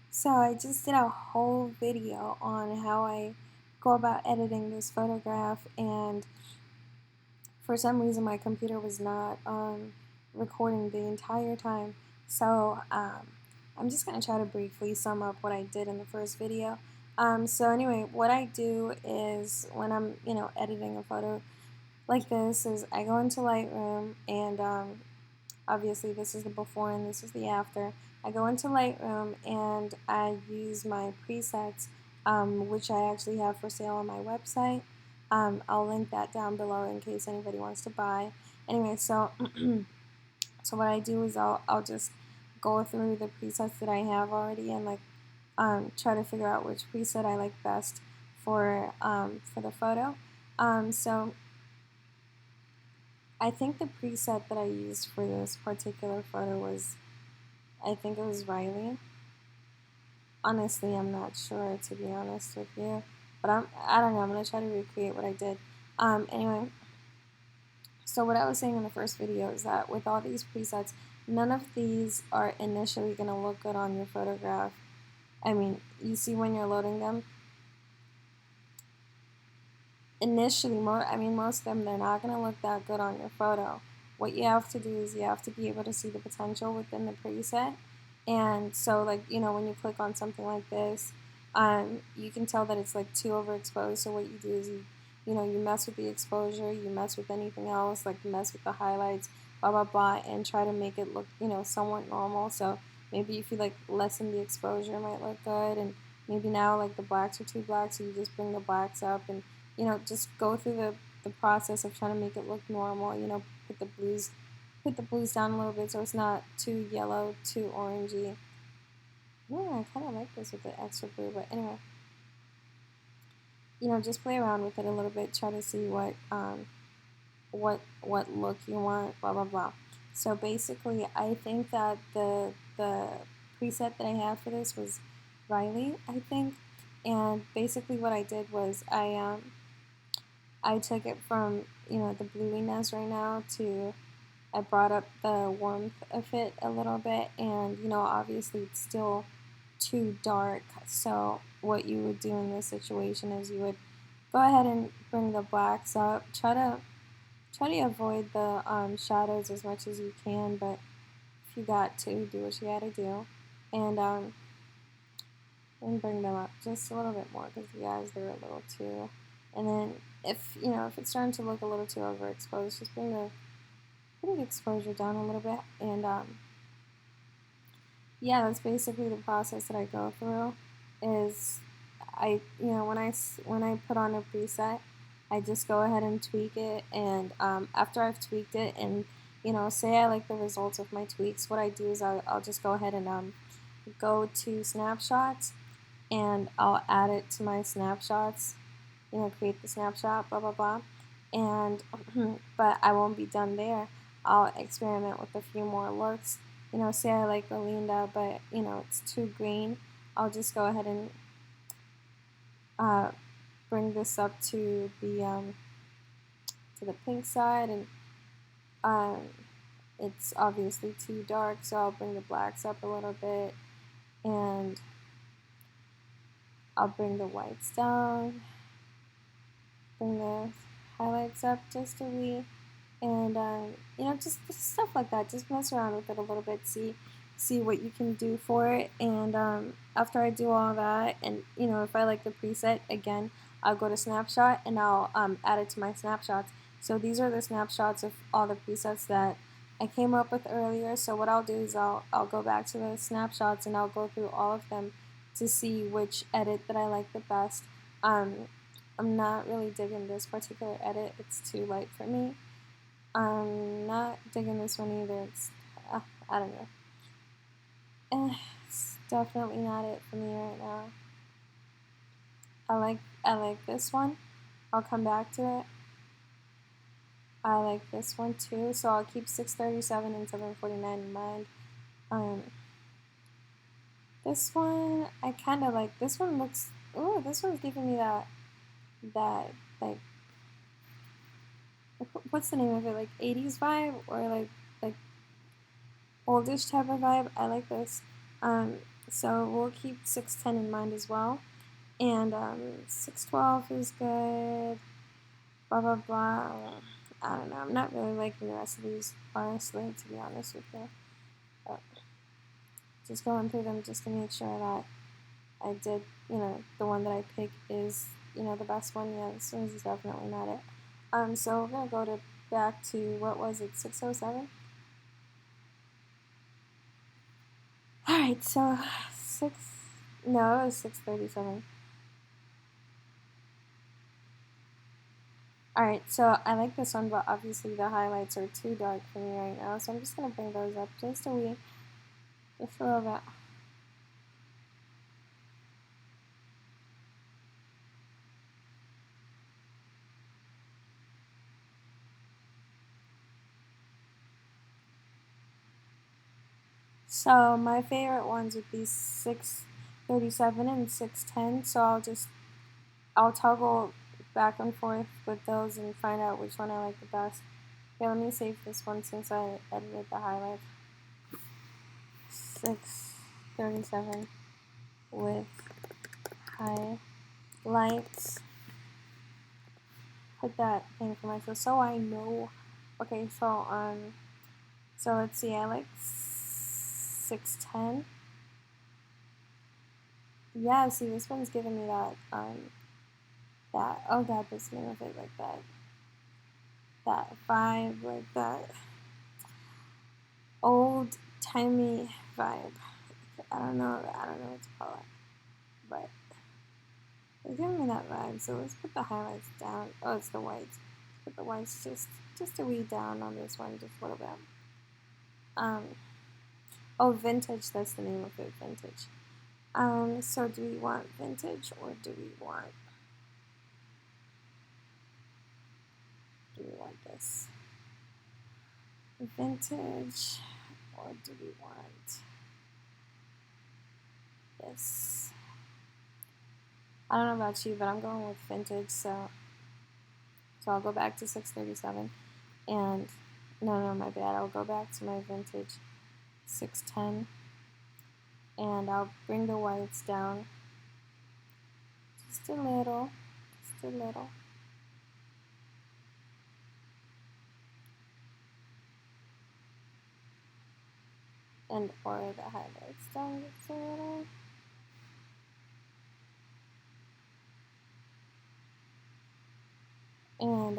So I just did a whole video on how I go about editing this photograph, and for some reason my computer was not recording the entire time. So I'm just going to try to briefly sum up what I did in the first video. So anyway, what I do is when I'm, editing a photo like this is I go into Lightroom, and obviously this is the before and this is the after. I go into Lightroom and I use my presets, which I actually have for sale on my website. I'll link that down below in case anybody wants to buy. Anyway, so so what I do is I'll just go through the presets that I have already, and like try to figure out which preset I like best for the photo. So I think the preset that I used for this particular photo was, I think it was Riley. Honestly, I'm not sure, to be honest with you, but I don't know, I'm gonna try to recreate what I did. Anyway, so what I was saying in the first video is that with all these presets, none of these are initially gonna look good on your photograph. I mean, you see when you're loading them, initially, most of them, they're not going to look that good on your photo. What you have to do is you have to be able to see the potential within the preset. And so, like, when you click on something like this, you can tell that it's like too overexposed. So what you do is you mess with the exposure, you mess with anything else, like mess with the highlights, blah blah blah, and try to make it look somewhat normal. So maybe if you like lessen the exposure, it might look good, and maybe now like the blacks are too black, so you just bring the blacks up, and just go through the process of trying to make it look normal. Put the blues down a little bit so it's not too yellow, too orangey. Yeah, I kind of like this with the extra blue, but anyway, just play around with it a little bit, try to see what look you want, blah blah blah. So basically, I think that the preset that I had for this was Riley, I think, and basically what I did was I took it from, the bluiness right now to, I brought up the warmth of it a little bit, and, obviously it's still too dark. So what you would do in this situation is you would go ahead and bring the blacks up. Try to avoid the shadows as much as you can, but if you got to, do what you gotta do. And bring them up just a little bit more, because the eyes, they're a little too. And then if it's starting to look a little too overexposed, just bring the exposure down a little bit. And yeah, that's basically the process that I go through. Is when I put on a preset, I just go ahead and tweak it. And after I've tweaked it, and say I like the results of my tweaks, what I do is I'll just go ahead and go to snapshots, and I'll add it to my snapshots, create the snapshot, blah, blah, blah. And, but I won't be done there. I'll experiment with a few more looks. Say I like Belinda, but, it's too green. I'll just go ahead and bring this up to the pink side, and it's obviously too dark, so I'll bring the blacks up a little bit, and I'll bring the whites down, bring the highlights up just a wee, and just stuff like that. Just mess around with it a little bit, see what you can do for it. And after I do all that, and if I like the preset, again, I'll go to snapshot, and I'll add it to my snapshots. So these are the snapshots of all the presets that I came up with earlier. So what I'll do is I'll go back to the snapshots, and I'll go through all of them to see which edit that I like the best. I'm not really digging this particular edit. It's too light for me. I'm not digging this one either. It's, I don't know. It's definitely not it for me right now. I like this one. I'll come back to it. I like this one too, so I'll keep 637 and 749 in mind. This one, I kind of like. This one looks, ooh, this one's giving me that, like, what's the name of it, like 80s vibe, or like oldish type of vibe. I like this. So we'll keep 610 in mind as well. And 612 is good. Blah, blah, blah. I don't know. I'm not really liking the rest of these, honestly, to be honest with you. But just going through them just to make sure that I did, the one that I picked is, the best one. Yeah, this one's definitely not it. So we're going to go back to, what was it, 607? Alright, so no, it was 637. Alright, so I like this one, but obviously the highlights are too dark for me right now, so I'm just going to bring those up just a little bit. So my favorite ones would be 637 and 610, so I'll toggle back and forth with those and find out which one I like the best. Okay, let me save this one since I edited the highlight. 637 with highlights. Put that thing for myself so I know. Okay, so let's see, I like 610. Yeah, see, this one's giving me that oh god, this name of it, like that vibe, like that old timey vibe. I don't know what to call it, but it's giving me that vibe. So let's put the highlights down. Oh, it's the whites. Put the whites just a wee down on this one, just a little bit. Oh, vintage. That's the name of it, vintage. So do we want vintage or do we want this? Vintage or do we want this? I don't know about you, but I'm going with vintage, so I'll go back to 637 and no, my bad. I'll go back to my vintage 610 and I'll bring the whites down just a little, and or the highlights down just a little. And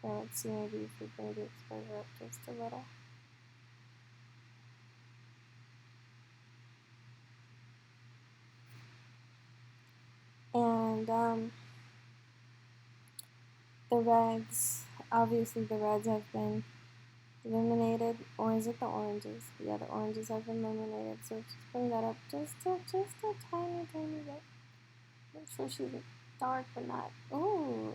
let's see, maybe if we bring the exposure up just a little. And the reds, obviously the reds have been illuminated, or is it the oranges? Yeah, the oranges have been illuminated, so just bring that up just a tiny bit. Make sure she's dark but not, ooh,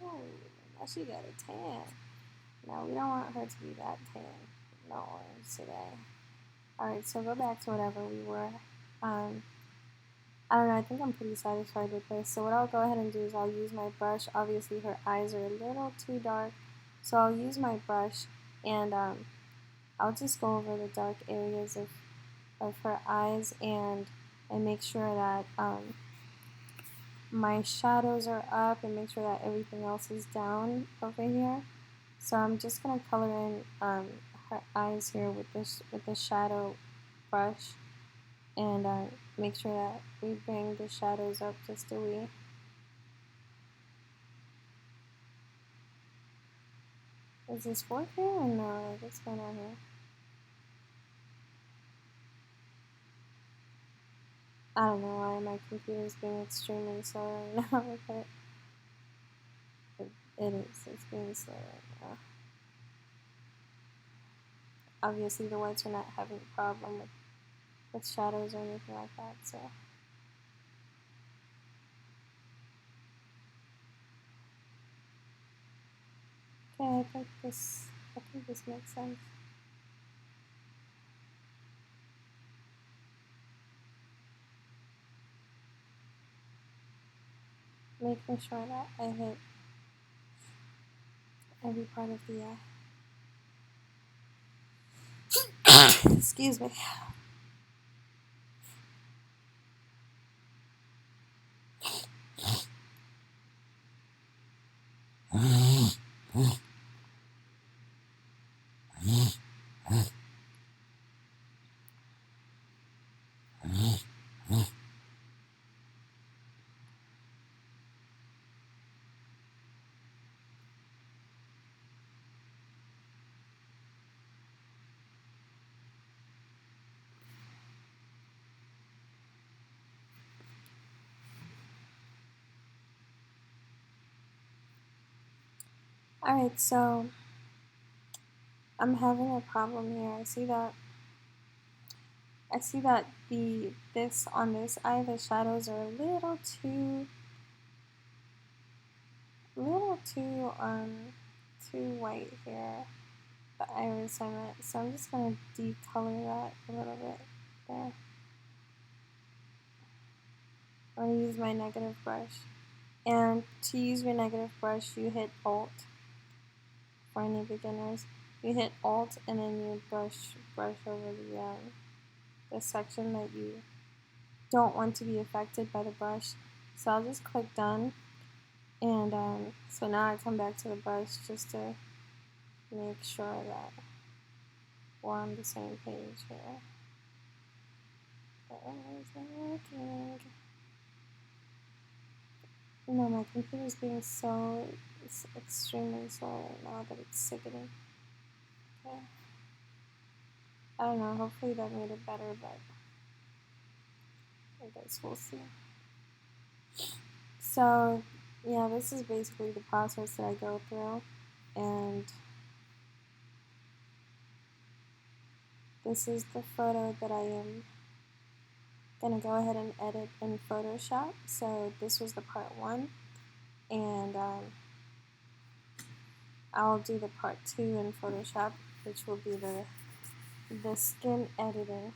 now she got a tan. No, we don't want her to be that tan. No orange today. Alright, so go back to whatever we were. I don't know, I think I'm pretty satisfied with this. So what I'll go ahead and do is I'll use my brush. Obviously her eyes are a little too dark, so I'll use my brush and I'll just go over the dark areas of her eyes and make sure that my shadows are up and make sure that everything else is down over here. So I'm just going to color in her eyes here with the shadow brush and make sure that we bring the shadows up just a wee. Is this working or no? What's going on here? I don't know why my computer is being extremely slow right now with it. It is. It's being slow right now. Obviously, the whites are not having a problem with shadows or anything like that, so. Okay, I think this makes sense. Making sure that I hit every part of the excuse me. Alright, so I'm having a problem here. I see that this on this eye, the shadows are a little too white here. The iris I meant. So I'm just gonna decolor that a little bit there. I'm gonna use my negative brush. And to use your negative brush, you hit Alt. For any beginners, you hit Alt and then you brush over the section that you don't want to be affected by the brush. So I'll just click done, and so now I come back to the brush just to make sure that we're on the same page here. It's not working. No, my computer's being it's extremely slow right now that it's sickening. Okay. I don't know, hopefully that made it better, but I guess we'll see. So, yeah, this is basically the process that I go through, and this is the photo that I am gonna go ahead and edit in Photoshop. So this was the part 1, and I'll do the part 2 in Photoshop, which will be the skin editing.